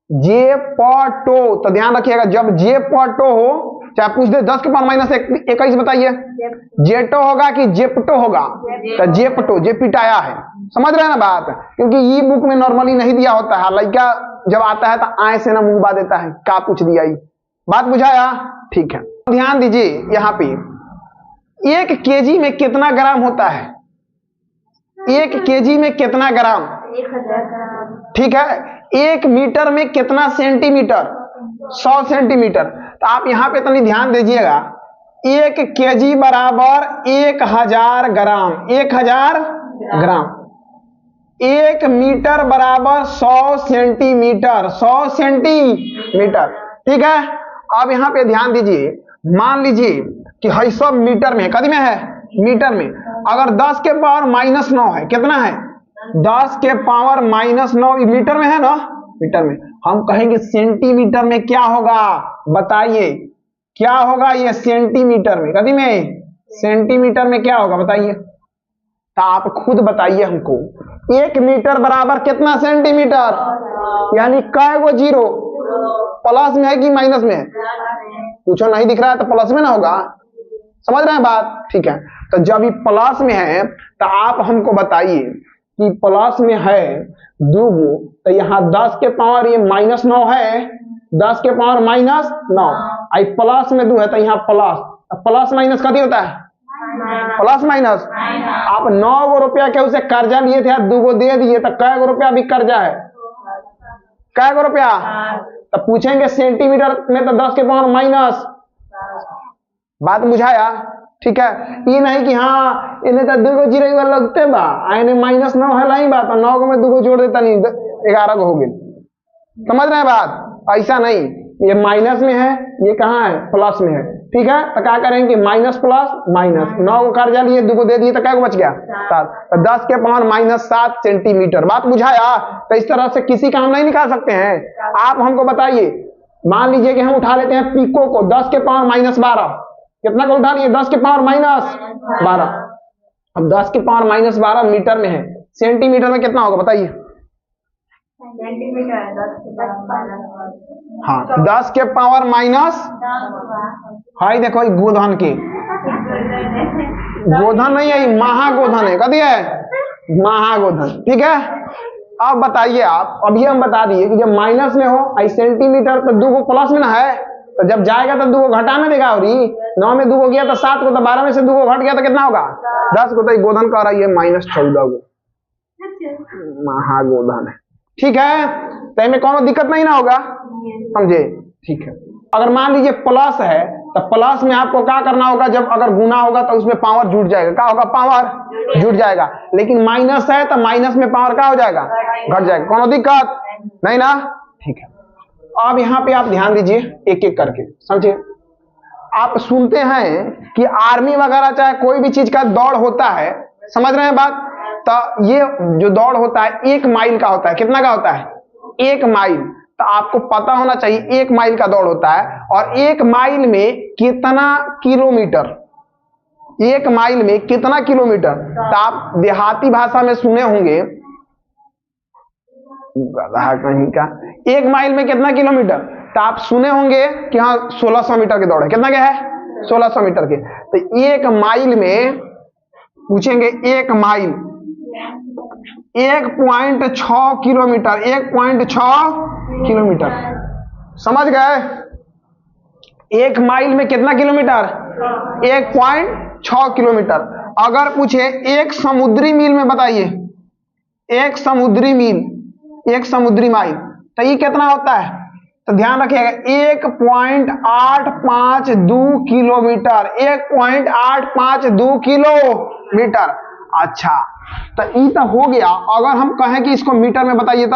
Speaker 1: जेपटो तो ध्यान रखिएगा, जब जेपटो हो चाहे पूछ दे 10 के पावर -21 बताइए, जेटो होगा कि जेपटो होगा, तो जेपटो जे पिटाया है, समझ रहे हैं ना बात। क्योंकि ये बुक में नॉर्मली नहीं दिया होता है, लड़का जब आता है तो आए से ना मुंह बा देता है, क्या पूछ दिया ये, बात बुझाया, ठीक है। ध्यान दीजिए यहाँ पे 1 केजी में कितना ग्राम होता है, 1 केजी में कितना ग्राम,
Speaker 2: 1000 ग्राम,
Speaker 1: ठीक है। 1 मीटर में कितना सेंटीमीटर, 100 सेंटीमीटर। तो आप यहां पे तनी ध्यान दीजिएगा, 1 केजी बराबर 1000 ग्राम, 1000 ग्राम। 1 मीटर बराबर 100 सेंटीमीटर, 100 सेंटीमीटर, ठीक है। अब यहां पे ध्यान दीजिए, मान लीजिए कि है सब मीटर में, कदी में है, मीटर में। अगर 10 के पावर -9 है, कितना है, 10 के पावर -9 मीटर में है ना, मीटर में। हम कहेंगे सेंटीमीटर में क्या होगा, बताइए क्या होगा ये सेंटीमीटर में, कभी में सेंटीमीटर में क्या होगा बताइए, तो आप खुद बताइए हमको। 1 मीटर बराबर कितना सेंटीमीटर, यानी कै गो जीरो, प्लस में है कि माइनस में है, पूछो नहीं दिख रहा है तो प्लस में ना होगा, समझ रहे हैं बात, ठीक है। तो जब ये प्लस में है तो आप हमको बताइए कि प्लस में है 2 गो, तो यहाँ 10 के पावर ये -9 है, 10 के पावर -9 आई प्लस में 2 है, तो यहाँ प्लस माइनस कभी होता है, प्लस माइनस। आप 9 गो रुपया के उसे कर्जा लिए थे, 2 गो दे दिए, तो कै गो रुपया भी कर्जा है, कै गो रुपया, तो पूछेंगे सेंटीमीटर में तो 10 के पावर माइनस, बात बुझाया, ठीक है। ये नहीं कि हाँ इन्हें तो 2 गो जीरो लगते बा, आने -9 है नहीं बात, 9 गो में 2 गो जोड़ देता नहीं 11 गो हो गए, समझ रहे हैं बात, ऐसा नहीं, ये माइनस में है, ये कहाँ है प्लस में है, ठीक है। तो क्या करेंगे माइनस प्लस माइनस, 9 को कर्जा लिए 2 को दे दिए तो क्या बच गया 7, तो 10 के पावर -7 सेंटीमीटर, बात बुझाया। तो इस तरह से किसी का हम नहीं निकाल सकते हैं, आप हमको बताइए। मान लीजिए कि हम उठा लेते हैं पिको को 10 के पावर -12, कितना को उठा लिए 10 के पावर -12, अब 10 के पावर -12 मीटर में है, सेंटीमीटर में कितना होगा बताइए, हाँ 10 के पावर माइनस, हाई देखो गोधन की, गोधन नहीं है महागोधन है, कभी है महागोधन, ठीक है। अब बताइए आप, अभी हम बता दिए कि जब माइनस में हो आई सेंटीमीटर तो 2 को प्लस में ना है, तो जब जाएगा तो 2 को घटा में देगा, और 9 में 2 को गया तो 7 को, तो 12 में से 2 को घट गया तो कितना होगा 10 को, तो गोधन का रही है -14 गो, महागोधन है, ठीक है। तो इनमें कोनो दिक्कत नहीं ना होगा, समझे, ठीक है। अगर मान लीजिए प्लस है तो प्लस में आपको क्या करना होगा, जब अगर गुना होगा तो उसमें पावर जुड़ जाएगा, क्या होगा पावर जुड़ जाएगा, लेकिन माइनस है तो माइनस में पावर क्या हो जाएगा घट जाएगा, कोनो दिक्कत नहीं ना, ठीक है। अब यहाँ पे आप ध्यान दीजिए एक एक करके, समझे। आप सुनते हैं कि आर्मी वगैरह चाहे कोई भी चीज का दौड़ होता है, समझ रहे हैं बात, तो ये जो दौड़ होता है 1 माइल का होता है, कितना का होता है 1 माइल, तो आपको पता होना चाहिए 1 माइल का दौड़ होता है, और 1 माइल में कितना किलोमीटर, 1 माइल में कितना किलोमीटर, तो आप देहाती भाषा में सुने होंगे, कहीं का 1 माइल में कितना किलोमीटर, तो आप सुने होंगे कि हाँ 1600 मीटर की दौड़ है, कितना क्या है 1600 मीटर के, तो 1 माइल में पूछेंगे 1 माइल 1.6 किलोमीटर, 1.6 किलोमीटर, समझ गए। 1 माइल में कितना किलोमीटर 1.6 किलोमीटर। अगर पूछे 1 समुद्री मील में बताइए, 1 समुद्री मील 1 समुद्री माइल, तो ये कितना होता है, तो ध्यान रखिएगा 1.852 किलोमीटर, 1.852 किलोमीटर। अच्छा तो ये तो हो गया। अगर हम कहें कि इसको मीटर में बताइए, तो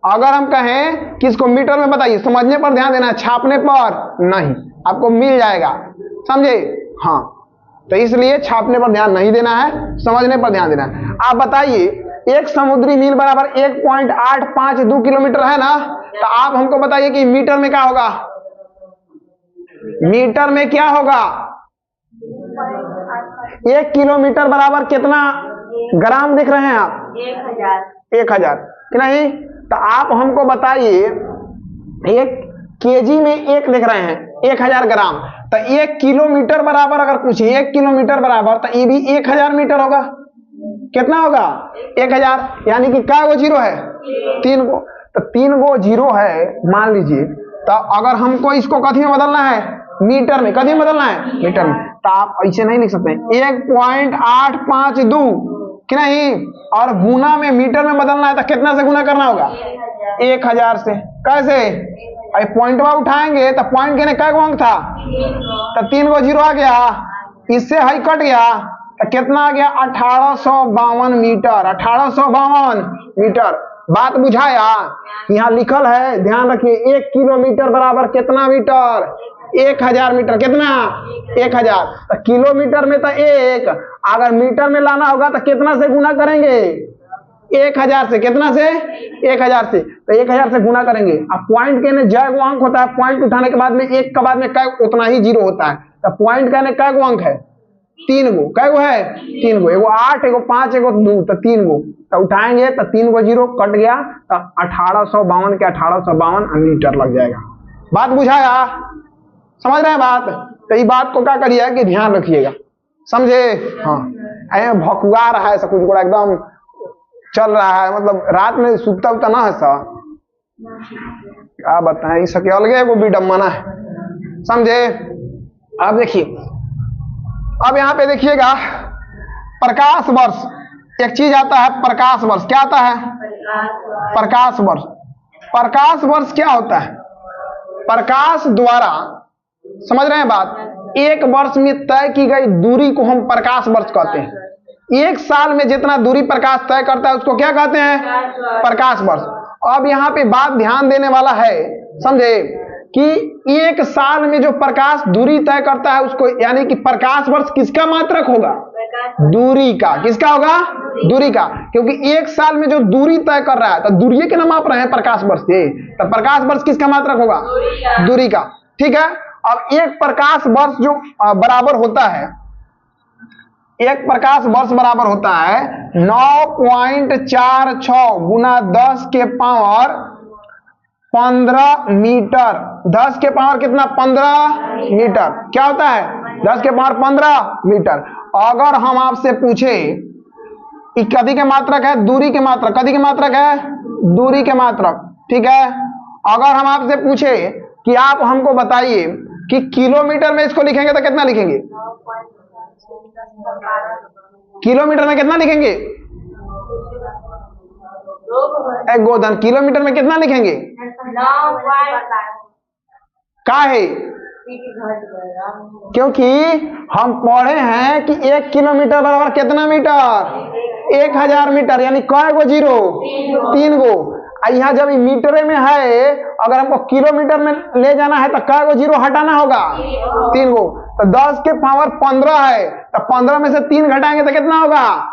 Speaker 1: अगर हम कहें कि इसको मीटर में बताइए, समझने पर ध्यान देना है, छापने पर नहीं, आपको मिल जाएगा, समझे, हाँ। तो इसलिए छापने पर ध्यान नहीं देना है, समझने पर ध्यान देना है। आप बताइए 1 समुद्री मील बराबर 1.852 किलोमीटर है ना, तो आप हमको बताइए कि मीटर में क्या होगा, मीटर में क्या होगा, 1 किलोमीटर बराबर कितना ग्राम देख रहे हैं आप 1000 कि नहीं, तो आप हमको बताइए 1 केजी में 1 लिख रहे हैं 1000 ग्राम, तो 1 किलोमीटर बराबर अगर पूछिए 1 किलोमीटर बराबर, तो ये भी 1000 मीटर होगा, कितना होगा 1000, यानी कि क्या गो जीरो है 3 गो, तो 3 गो जीरो है मान लीजिए। तो अगर हमको इसको कथी में बदलना है, मीटर में, कथी में बदलना है मीटर में, तो आप ऐसे नहीं लिख सकते 1.852 कि नहीं, और गुना में मीटर में बदलना है तो कितना से गुना करना होगा 1000 से। कैसे, अरे पॉइंटवा उठाएंगे तो पॉइंट के क्या अंक था, तो 3 गो जीरो आ गया, इससे हाई कट गया तो कितना आ गया 1852 मीटर, 1852 मीटर। बात बुझाया, यहाँ लिखल है, ध्यान रखिए 1 किलोमीटर बराबर कितना मीटर 1000 मीटर, कितना 1000, तो किलोमीटर में तो 1 अगर मीटर में लाना होगा तो कितना से गुना करेंगे? 1000 से। कितना से? 1000 से। तो 1000 से गुना करेंगे। अब पॉइंट के जय गो अंक होता है, पॉइंट उठाने के बाद में एक के बाद में कै उतना ही जीरो होता है। तो पॉइंट कहने कै गो अंक है? 3 गो। कै गो है? 3 गो। एगो 8, एगो 5, एगो 2, तो 3 गो। तो उठाएंगे तो 3 गो जीरो कट गया, तो 1852 के 1852 मीटर लग जाएगा। बात बुझाया? समझ रहे हैं बात? तो ये बात को क्या करिए कि ध्यान रखिएगा, समझे? हाँ, भकुआ रहा है सब कुछ बड़ा एकदम चल रहा है, मतलब रात में सुतता उता ना है सर, क्या बताएं, इसके अलगे वो विडम्बना है, समझे? अब देखिए, अब यहाँ पे देखिएगा प्रकाश वर्ष, एक चीज आता है प्रकाश वर्ष। क्या आता है? प्रकाश वर्ष। प्रकाश वर्ष क्या होता है? प्रकाश द्वारा, समझ रहे हैं बात, एक वर्ष में तय की गई दूरी को हम प्रकाश वर्ष कहते हैं। एक साल में जितना दूरी प्रकाश तय करता है उसको क्या कहते हैं? प्रकाश वर्ष। अब यहाँ पे बात ध्यान देने वाला है, समझे, कि एक साल में जो प्रकाश दूरी तय करता है उसको, यानी कि प्रकाश वर्ष किसका मात्रक होगा? दूरी का। किसका होगा? दूरी का। क्योंकि एक साल में जो दूरी तय कर रहा है तो दूरी के ना माप रहे हैं प्रकाश वर्ष से, तो प्रकाश वर्ष किसका मात्रक होगा? दूरी का। ठीक है। अब एक प्रकाश वर्ष जो बराबर होता है, एक प्रकाश वर्ष बराबर होता है 9.46 गुना 10 के पावर 15 मीटर। 10 के पावर कितना? 15 मीटर। क्या होता है? 10 के पावर 15 मीटर। अगर हम आपसे पूछे कि कदी के मात्रक है? दूरी के मात्रक। कदी के मात्रक है? दूरी के मात्रक। ठीक है। अगर हम आपसे पूछे कि आप हमको बताइए कि किलोमीटर में इसको लिखेंगे तो कितना लिखेंगे? किलोमीटर में कितना लिखेंगे? एक गोधन। किलोमीटर में कितना लिखेंगे? का है? क्योंकि हम पढ़े हैं कि 1 किलोमीटर बराबर कितना मीटर? 1000 मीटर। यानी कै गो जीरो? 3 गो। यहाँ जब मीटर में है, अगर हमको किलोमीटर में ले जाना है तो कै गो जीरो हटाना होगा? 3 गो। तो 10 के पावर 15 है, तो 15 में से 3 घटाएंगे तो कितना होगा?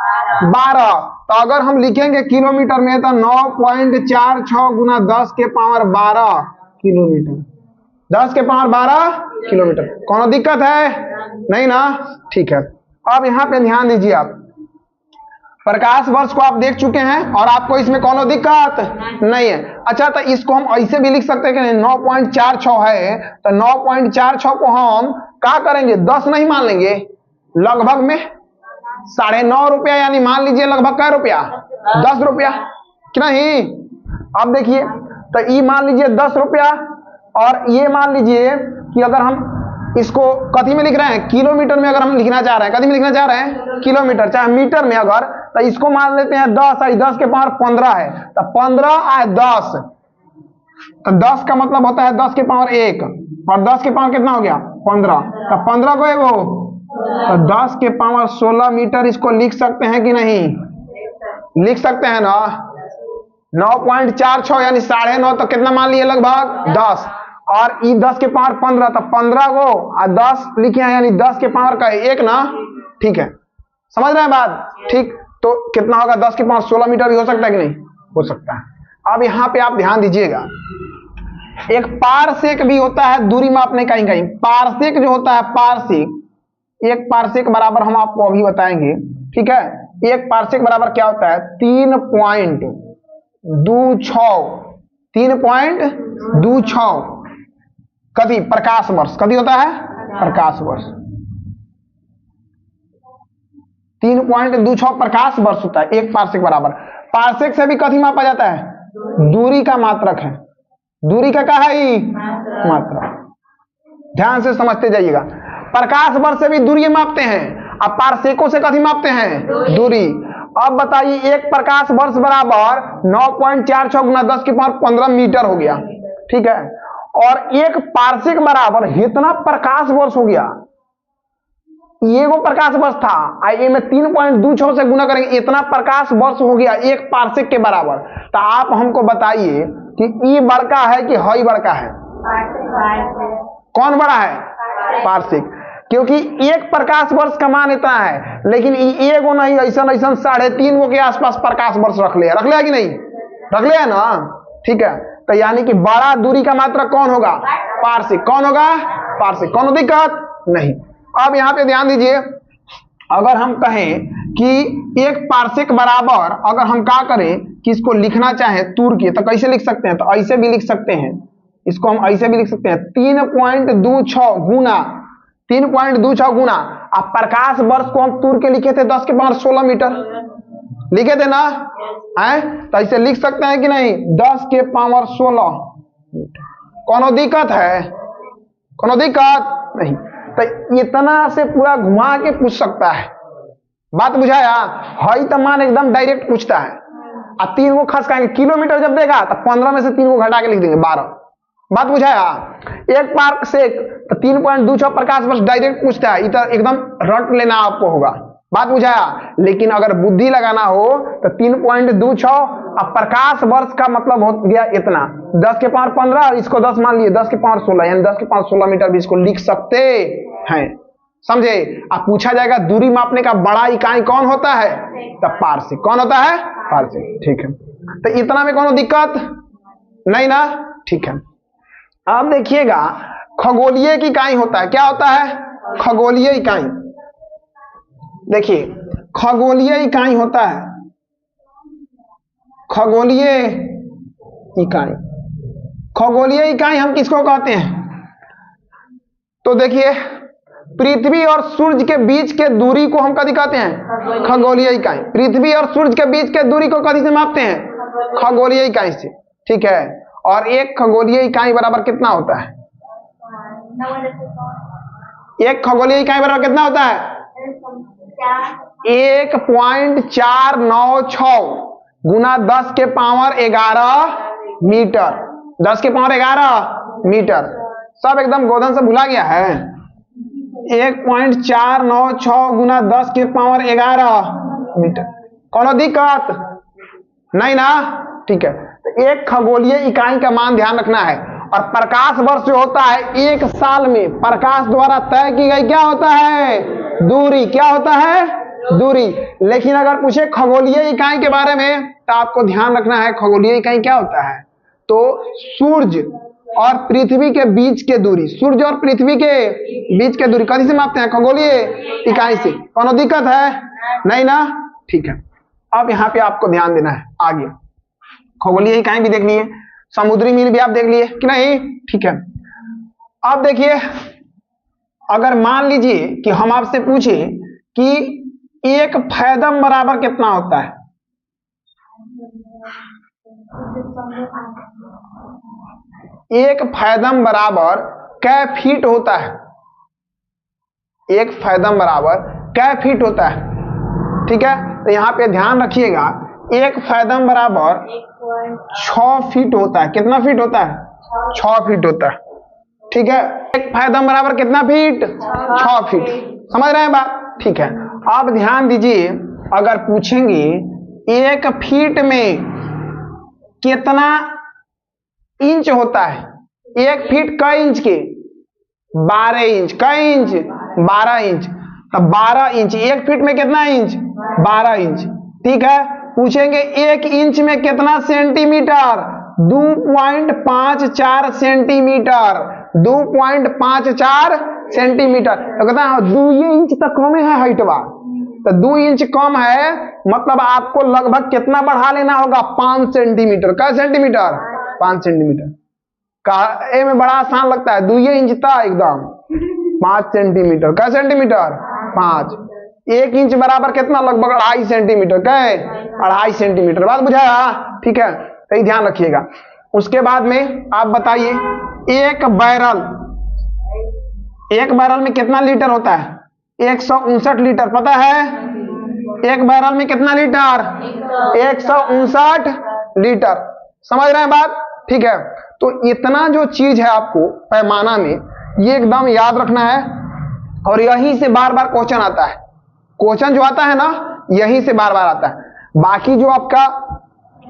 Speaker 1: 12। तो अगर हम लिखेंगे किलोमीटर में तो 9.46 गुना 10 के पावर 12 किलोमीटर। 10 के पावर 12 किलोमीटर। कौन दिक्कत है? नहीं ना? ठीक है। अब यहाँ पे ध्यान दीजिए, आप प्रकाश वर्ष को आप देख चुके हैं और आपको इसमें कौन दिक्कत नहीं है। अच्छा, तो इसको हम ऐसे भी लिख सकते हैं कि 9.46 है, तो 9.46 को हम क्या करेंगे? 10 नहीं मान लेंगे, लगभग में 9.5 रुपया, यानी मान लीजिए लगभग क्या रुपया? 10 रुपया कि नहीं? अब देखिए, तो ये मान लीजिए 10 रुपया, और ये मान लीजिए कि अगर हम इसको कथी में लिख रहे हैं? किलोमीटर में अगर हम लिखना चाह रहे हैं, कथी में लिखना चाह रहे हैं? किलोमीटर। चाहे मीटर में अगर, तो इसको मान लेते हैं 10 है, 10 के पावर 15 है, तो 15 आए 10, तो 10 का मतलब होता है 10 के पावर 1, और 10 के पावर कितना हो गया? 15। तो 15 को एगो, तो 10 के पावर 16 मीटर इसको लिख सकते हैं कि नहीं? लिख सकते हैं ना? 9.46 यानी 9.5, तो कितना मान लिए? लगभग 10। और ये 10 के पावर 15, तो 15 को और 10 लिखे हैं, यानी 10 के पावर का 1 ना? ठीक है, समझ रहे हैं बात? ठीक। तो कितना होगा? 10 के पावर 16 मीटर भी हो सकता है कि नहीं? हो सकता है। अब यहाँ पे आप ध्यान दीजिएगा, एक पारसेक भी होता है दूरी मापने का। कहीं पारसेक जो होता है, पारसेक, एक पारसेक बराबर हम आपको अभी बताएंगे। ठीक है। एक पारसेक बराबर क्या होता है? 3.26 कभी प्रकाश वर्ष। कभी होता है? प्रकाश वर्ष। 3.26 प्रकाश वर्ष होता है एक पारसेक बराबर। पारसेक से भी कभी मापा जाता है? दूरी का मात्रक है। दूरी का क्या है? मात्रक। ध्यान से समझते जाइएगा। प्रकाश वर्ष से भी दूरी मापते हैं, अब पारसेकों से कभी मापते हैं? दूरी। अब बताइए, एक प्रकाश वर्ष बराबर 9.46 गुना 10 की पावर 15 मीटर हो गया। ठीक है। और एक पारसेक बराबर इतना प्रकाश वर्ष हो गया। ये वो प्रकाश वर्ष था, आइए में 3.26 से गुना करेंगे, इतना प्रकाश वर्ष हो गया एक पारसेक के बराबर। तो आप हमको बताइए कि ई बड़का है कि हई बड़का है? कौन बड़ा है? पारसेक। क्योंकि एक प्रकाश वर्ष का मान इतना है, लेकिन एगो नहीं, ऐसा 3.5 गो के आसपास प्रकाश वर्ष रख लिया कि नहीं, रख लिया ना। ठीक है, तो यानी कि बड़ा दूरी का मात्रक कौन होगा, पारसिक। कौन होगा, पारसिक। कौन दिक्कत नहीं। अब यहां पे ध्यान दीजिए, अगर हम कहें कि एक पारसिक बराबर, अगर हम क्या करें कि इसको लिखना चाहें तुर की, तो कैसे लिख सकते हैं, तो ऐसे भी लिख सकते हैं, इसको हम ऐसे भी लिख सकते हैं 3.26 गुना 3.26 गुना। अब प्रकाश वर्ष को हम तुर के लिखे थे 10 के पावर 16 मीटर लिखे थे ना, है तो ऐसे लिख सकते हैं कि नहीं, 10 के पावर 16। कोनो दिक्कत है, कोनो दिक्कत नहीं। तो इतना से पूरा घुमा के पूछ सकता है, बात बुझाया। हई तो मान एकदम डायरेक्ट पूछता है, और 3 को खास करेंगे, किलोमीटर जब देगा तो 15 में से 3 को घटा के लिख देंगे 12। बात बुझाया। एक पार्क से तो 3.26 प्रकाश वर्ष डायरेक्ट पूछता है, इधर एकदम रट लेना आपको होगा। बात बुझाया। लेकिन अगर बुद्धि लगाना हो तो 3.26 अब प्रकाश वर्ष का मतलब हो गया इतना, 10 के पावर 15, इसको 10 मान लिए, 10 के पावर 16, यानी 10 के पावर 16 मीटर भी इसको लिख सकते हैं, समझे। अब पूछा जाएगा दूरी मापने का बड़ा इकाई कौन होता है, तो पारसिक। कौन होता है, पारसिक। ठीक है, तो इतना में कोनो दिक्कत नहीं ना। ठीक है, अब देखिएगा खगोलीय की इकाई होता है, क्या होता है, खगोलीय इकाई। देखिए खगोलीय इकाई होता है, खगोलीय इकाई। खगोलीय इकाई हम किसको कहते हैं, तो देखिए पृथ्वी और सूर्य के बीच के दूरी को हम कभी कहते हैं, खगोलीय इकाई। पृथ्वी और सूर्य के बीच के दूरी को कभी से मापते हैं, खगोलीय इकाई से। ठीक है, और एक खगोलीय इकाई बराबर कितना होता है, एक खगोलीय इकाई बराबर कितना होता है, 1.496 गुना 10 के पावर 11 मीटर। 10 के पावर 11 मीटर, सब एकदम गोधन से भुला गया है। 1.496 गुना 10 के पावर 11 मीटर। कोनो दिक्कत नहीं ना। ठीक है, तो एक खगोलीय इकाई का मान ध्यान रखना है। और प्रकाश वर्ष जो होता है एक साल में प्रकाश द्वारा तय की गई क्या होता है, दूरी। क्या होता है, दूरी। लेकिन अगर पूछे खगोलीय इकाई के बारे में तो आपको ध्यान रखना है खगोलीय इकाई क्या होता है, तो सूर्य और पृथ्वी के बीच के दूरी, सूर्य और पृथ्वी के बीच के दूरी कभी से मापते हैं, खगोलीय इकाई से। कोनो दिक्कत है नहीं ना। ठीक है, अब यहां पे आपको ध्यान देना है आगे, खगोलीय इकाई भी देख लिए, समुद्री मील भी आप देख लिए कि नहीं। ठीक है, अब देखिए अगर मान लीजिए कि हम आपसे पूछे कि एक फैदम बराबर कितना होता है, एक फैदम बराबर कै फीट होता है, एक फैदम बराबर कै फीट होता है। ठीक है, तो यहां पे ध्यान रखिएगा, एक फैदम बराबर 6 फीट होता है। कितना फीट होता है, 6 फीट होता है। ठीक है, एक फैदम बराबर कितना फीट, 6 फीट। समझ रहे हैं बात। ठीक है, अब ध्यान दीजिए, अगर पूछेंगे एक फीट में कितना इंच होता है, एक फीट कई इंच के, 12 इंच। कई इंच, 12 इंच। तो 12 इंच, एक फीट में कितना इंच, 12 इंच। ठीक है, पूछेंगे एक इंच में कितना सेंटीमीटर, 2.54 सेंटीमीटर। 2.54 सेंटीमीटर, तो कहता है 2 इंच तक कम है हाइटवा, तो 2 इंच कम है, मतलब आपको लगभग कितना बढ़ा लेना होगा, 5 सेंटीमीटर। क्या सेंटीमीटर, 5 सेंटीमीटर। ए में बड़ा आसान लगता है, 2 इंच था एकदम, 5 सेंटीमीटर। क्या सेंटीमीटर, 5। 1 इंच बराबर कितना, लगभग 2.5 सेंटीमीटर। क्या है, 2.5 सेंटीमीटर। बात बुझाया। ठीक है, तो ये ध्यान रखिएगा। उसके बाद में आप बताइए एक बैरल में कितना लीटर होता है, 159 लीटर। पता है एक बैरल में कितना लीटर, 159 लीटर। समझ रहे हैं बात। ठीक है, तो इतना जो चीज है आपको पैमाना में ये एकदम याद रखना है, और यहीं से बार बार क्वेश्चन आता है। क्वेश्चन जो आता है ना यहीं से बार बार आता है। बाकी जो आपका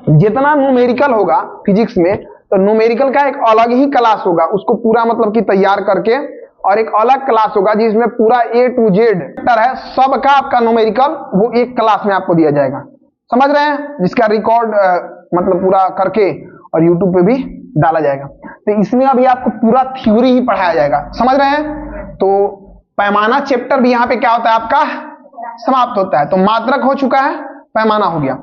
Speaker 1: जितना न्यूमेरिकल होगा फिजिक्स में, तो न्यूमेरिकल का एक अलग ही क्लास होगा, उसको पूरा मतलब कि तैयार करके और एक अलग क्लास होगा जिसमें पूरा A to Z चैप्टर है, सबका आपका न्यूमेरिकल वो एक क्लास में आपको दिया जाएगा। समझ रहे हैं? जिसका रिकॉर्ड मतलब पूरा करके और यूट्यूब पे भी डाला जाएगा। तो इसमें अभी आपको पूरा थ्योरी ही पढ़ाया जाएगा। समझ रहे हैं? तो पैमाना चैप्टर भी यहाँ पे क्या होता है आपका समाप्त होता है। तो मात्रक हो चुका है, पैमाना हो गया।